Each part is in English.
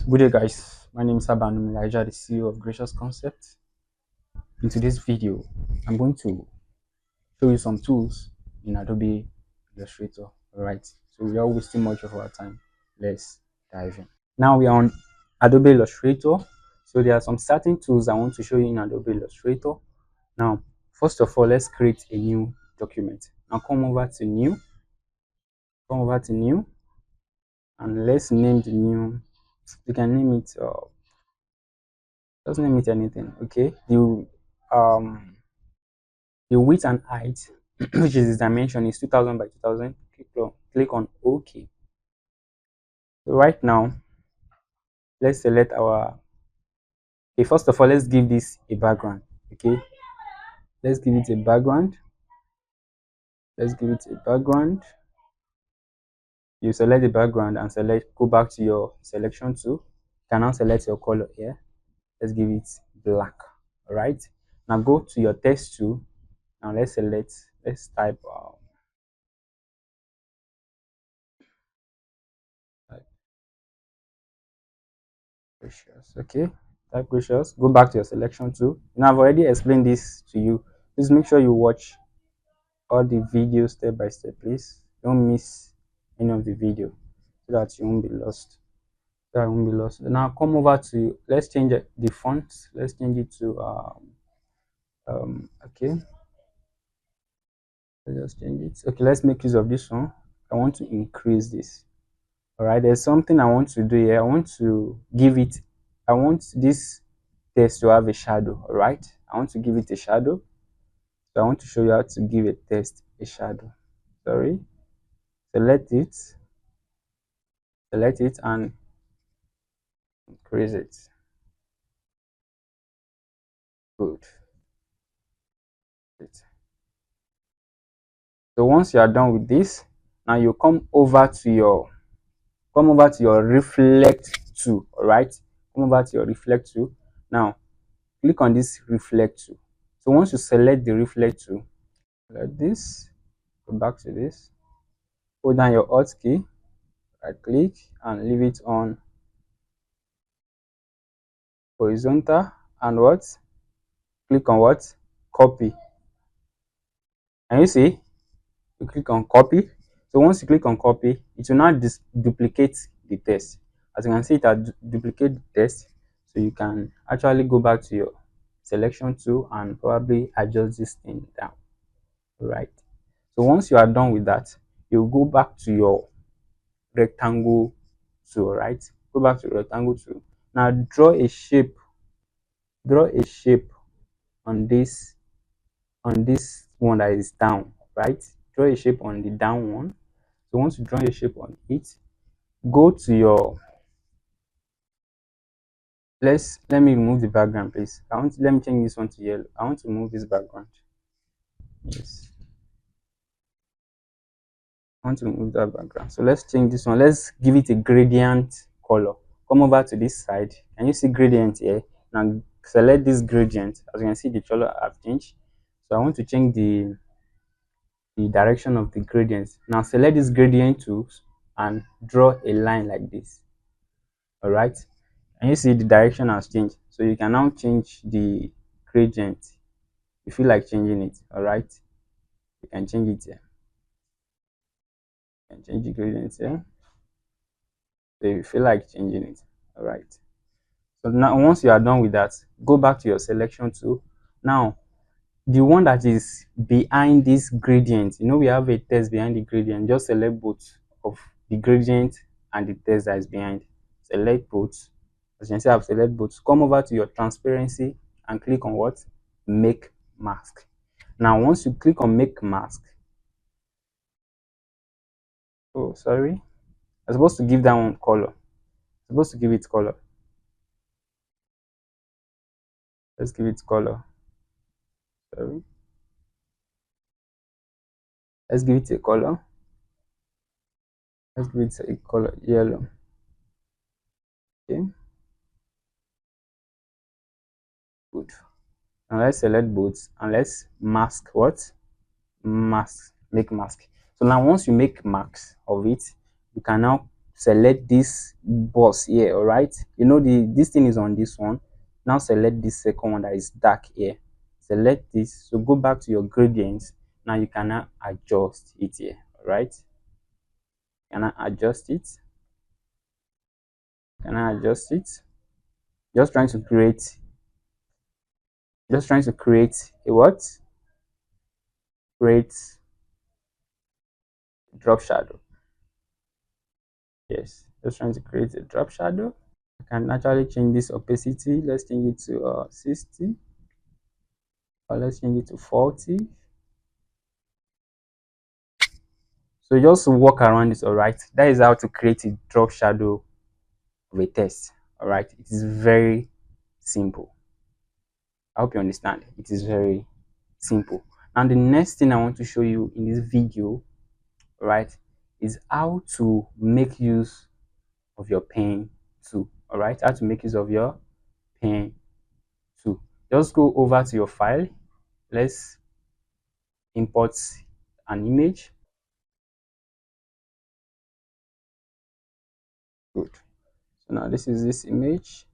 Good day, guys. My name is Aban Elijah, the CEO of Gracious Concept. In today's video, I'm going to show you some tools in Adobe Illustrator. Alright, so without wasting much of our time, let's dive in. Now we are on Adobe Illustrator. So there are some certain tools I want to show you in Adobe Illustrator. Now, first of all, let's create a new document. Now come over to new, and let's name the new. You can name it. Just name it anything. Okay. Um the width and height, which is the dimension, is 2000 by 2000. Click on OK. So right now, let's select our. Okay, first of all, let's give this a background. Okay, let's give it a background. Let's give it a background. You select the background and go back to your selection tool. You can now select your color here. Let's give it black. All right. Now go to your text tool. Now let's type Gracious. Okay, type Gracious. Go back to your selection tool. Now I've already explained this to you. Please make sure you watch all the videos step by step. Please don't miss any of the video so that you won't be lost. Now come over to, let's change the font. Let's change it to okay. Let's just change it. Okay, let's make use of this one. I want to increase this. All right, there's something I want to do here. I want this text to have a shadow. All right, I want to give it a shadow. So I want to show you how to give a text a shadow. Sorry, select it and increase it. Good. So once you are done with this, now you come over to your reflect tool. All right, come over to your reflect tool. Now click on this reflect tool. So once you select the reflect tool, like this, go back to this, hold down your alt key, right click and leave it on horizontal, and what, click on what, copy. And you see, you click on copy. So once you click on copy, it will now duplicate the text. As you can see, it has duplicate the text. So you can actually go back to your selection tool and probably adjust this thing down. Right. So once you are done with that, you go back to your rectangle tool. Right. Go back to your rectangle tool. Now draw a shape. Draw a shape on this one that is down. Right. Draw a shape on the down one. So once you draw a shape on it, go to your, let me remove the background, please. Let me change this one to yellow. I want to remove this background. Yes, I want to remove that background. So let's change this one. Let's give it a gradient color. Come over to this side. Can you see gradient here? Now select this gradient. As you can see, the color have changed. So I want to change the direction of the gradient. Now select this gradient tools and draw a line like this. All right, and you see the direction has changed, so you can now change the gradient. You feel like changing it, all right, you can change it here. You can change the gradient here, so you feel like changing it. All right, so now once you are done with that, go back to your selection tool. Now the one that is behind this gradient, we have a text behind the gradient. Just select both of the gradient and the text that is behind. Select both. As you can see, I've selected both. Come over to your transparency and click on what, make mask. Now once you click on make mask, oh sorry, I'm supposed to give that one color. I'm supposed to give it color. Let's give it color. Sorry, let's give it a color. Let's give it a color yellow. Okay, good. Now let's select both and let's mask what, mask, make mask. So now once you make marks of it, you can now select this box here. All right, you know this thing is on this one. Now select this second one that is dark here. Select this. So go back to your gradients. Now you cannot adjust it here. All right, can I adjust it? Can I adjust it? Just trying to create. Just trying to create a what? Create drop shadow. Yes, just trying to create a drop shadow. I can actually change this opacity. Let's change it to 60, or let's change it to 40. So just walk around it. All right, that is how to create a drop shadow of a text. All right, it is very simple. I hope you understand. It is very simple. And the next thing I want to show you in this video, right, is how to make use of your pen tool. All right, how to make use of your pen tool. Just go over to your file. Let's import an image. Good. So now this is this image.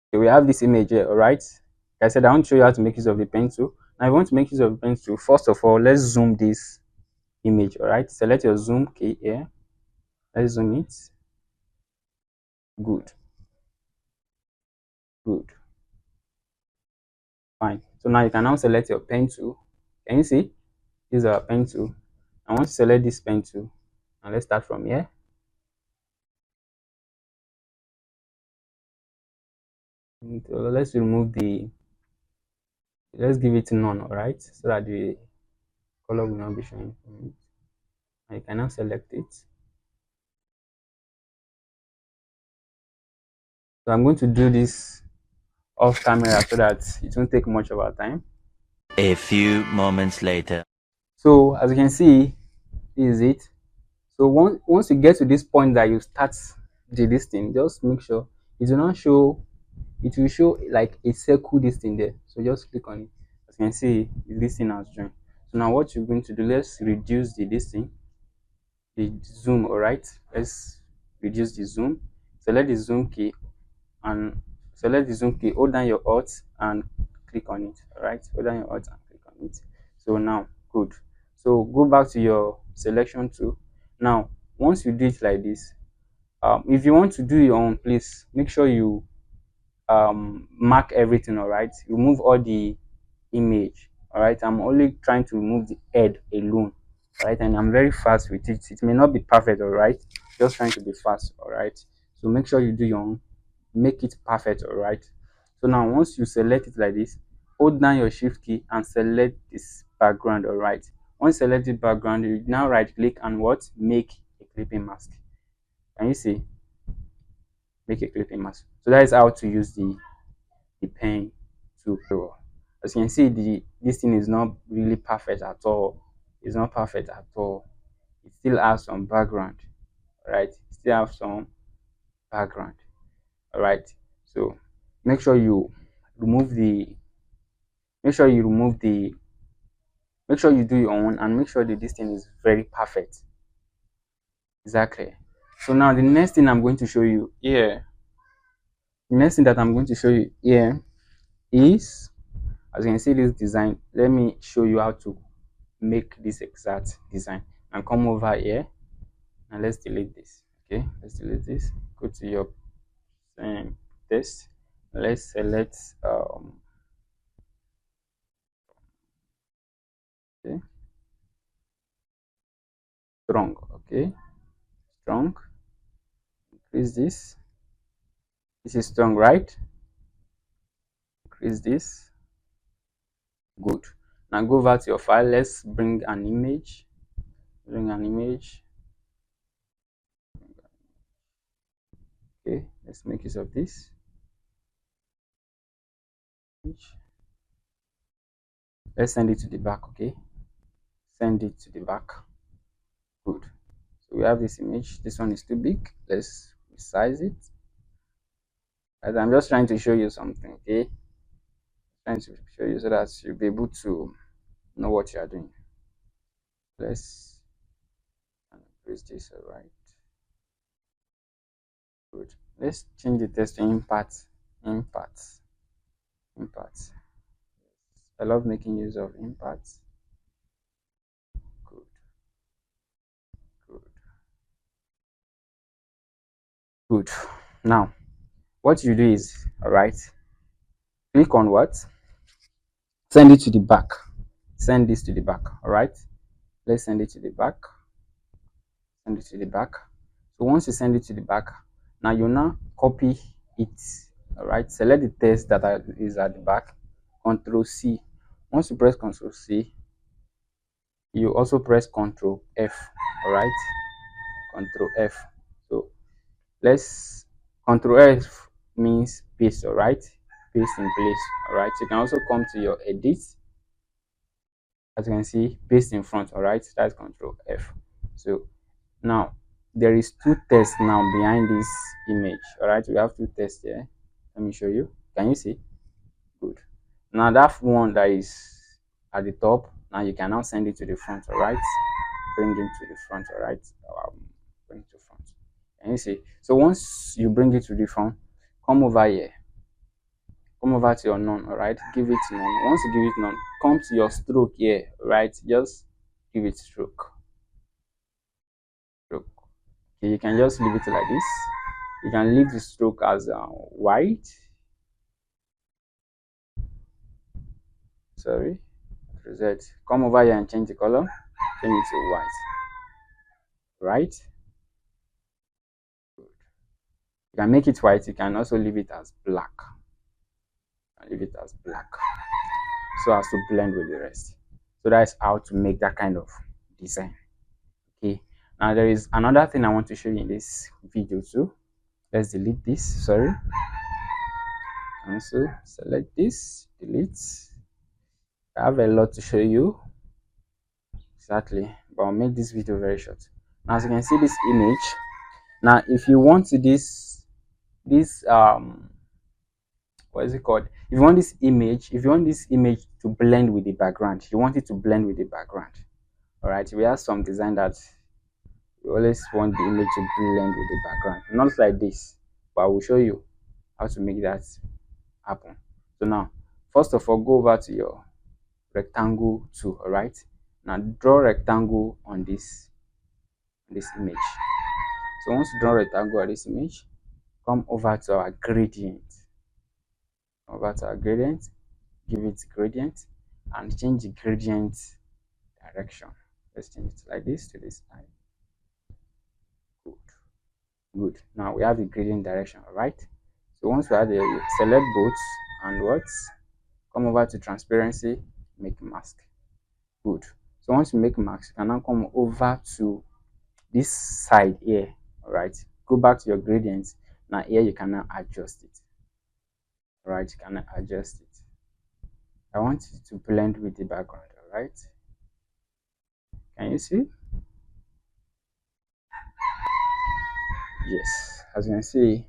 Okay, we have this image here. All right, like I said, I want to show you how to make use of the pen tool. Now if you want to make use of the pen tool, first of all, let's zoom this image. All right, select your zoom key here. Let's zoom it. Good. Good. Fine. So now you can now select your pen tool. Can you see? This is our pen tool. I want to select this pen tool. And let's start from here. So let's remove the, let's give it none, all right, so that the color will not be showing. And you can now select it. So I'm going to do this off camera so that it won't take much of our time. A few moments later. So as you can see, this is it. So once you get to this point that you start this thing, just make sure it will not show, it will show like a circle this thing there. So just click on it. As you can see, this thing has joined. So now what you're going to do, let's reduce this thing, the zoom. All right, let's reduce the zoom. Select the zoom key and select the zoom key, hold down your alt and click on it. All right, hold down your alt and click on it. So now good. So go back to your selection tool. Now once you do it like this, if you want to do your own, please make sure you mark everything. All right, remove all the image. All right, I'm only trying to remove the head alone. All right, and I'm very fast with it. It may not be perfect. All right, just trying to be fast. All right, so make sure you do your own, make it perfect. All right, so now once you select it like this, hold down your shift key and select this background. All right, once you select the background, you now right click and what, make a clipping mask. Can you see? Make a clipping mask. So that is how to use the pen tool. As you can see, this thing is not really perfect at all. It's not perfect at all. It still has some background, right? It still have some background. All right. So make sure you remove the, make sure you remove the, make sure you do your own and make sure that this thing is very perfect. Exactly. So now the next thing I'm going to show you here, the next thing that I'm going to show you here is, as you can see this design, let me show you how to make this exact design. And come over here and let's delete this. Okay, let's delete this. Go to your test. Let's select okay, strong. Okay, strong. Increase this. This is strong, right? Increase this. Good. Now go over to your file. Let's bring an image. Bring an image. Okay, let's make use of this. Let's send it to the back. Okay, send it to the back. Good. So we have this image. This one is too big. Let's resize it. As I'm just trying to show you something. Okay, trying to show you so that you'll be able to know what you are doing. Let's increase this. All right. Let's change the text to impact. Impact. Impact. I love making use of impact. Good. Good. Good. Now, what you do is, all right, click on what? Send it to the back. Send this to the back. All right. Let's send it to the back. Send it to the back. So once you send it to the back, now you now copy it. All right. Select the text that is at the back. Control C. Once you press Control C, you also press Control F. All right. Control F. So let's Control F means paste. All right. Paste in place. All right. So you can also come to your edit. As you can see, paste in front. All right. That's Control F. So now there is two tests now behind this image. All right, we have two tests here. Let me show you. Can you see? Good. Now that one that is at the top, now you can now send it to the front. All right, bring it to the front. All right, bring it to front. Can you see? So once you bring it to the front, come over here. Come over to your none. All right, give it none. Once you give it none, come to your stroke here. Right, just give it stroke. Stroke. Okay, you can just leave it like this. You can leave the stroke as white. Sorry, reset. Come over here and change the color. Change it to white. Right. Good. You can make it white. You can also leave it as black. Leave it as black, so as to blend with the rest. So that's how to make that kind of design. Okay. Now there is another thing I want to show you in this video too. Let's delete this. Sorry. Cancel. Select this. Delete. I have a lot to show you. Exactly, but I'll make this video very short. Now as you can see this image, now if you want this what is it called, if you want this image to blend with the background, you want it to blend with the background. All right, we have some design that we always want the image to blend with the background, not like this, but I will show you how to make that happen. So now first of all, go over to your rectangle tool. All right, now draw rectangle on this image. So once you draw rectangle on this image, come over to our gradient. Give it gradient and change the gradient direction. Let's change it like this to this side. Good. Good. Now we have the gradient direction. All right. So once we have the select both and what, come over to transparency, make mask. Good. So once you make mask, you can now come over to this side here. All right, go back to your gradients. Now here you can now adjust it. All right, you can adjust it. I want it to blend with the background. All right, can you see? Yes, as you can see,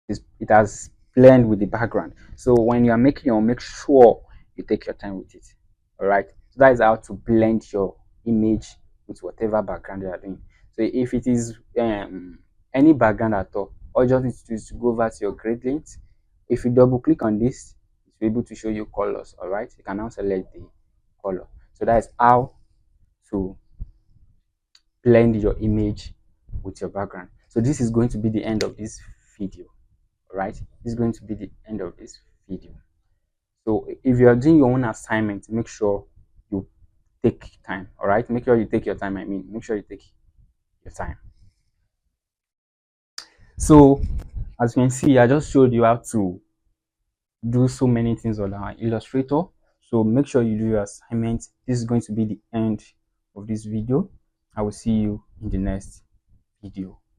it has blend with the background. So when you are making your, make sure you take your time with it. All right, so that is how to blend your image with whatever background you are doing. So if it is any background at all you just need to do is to go over to your gradient. If you double click on this, it's able to show you colors. All right, you can now select the color. So that is how to blend your image with your background. So this is going to be the end of this video. All right, this is going to be the end of this video. So if you are doing your own assignment, make sure you take time. All right, make sure you take your time. Make sure you take your time. So as you can see, I just showed you how to do so many things on our Illustrator. So make sure you do your assignment. This is going to be the end of this video. I will see you in the next video.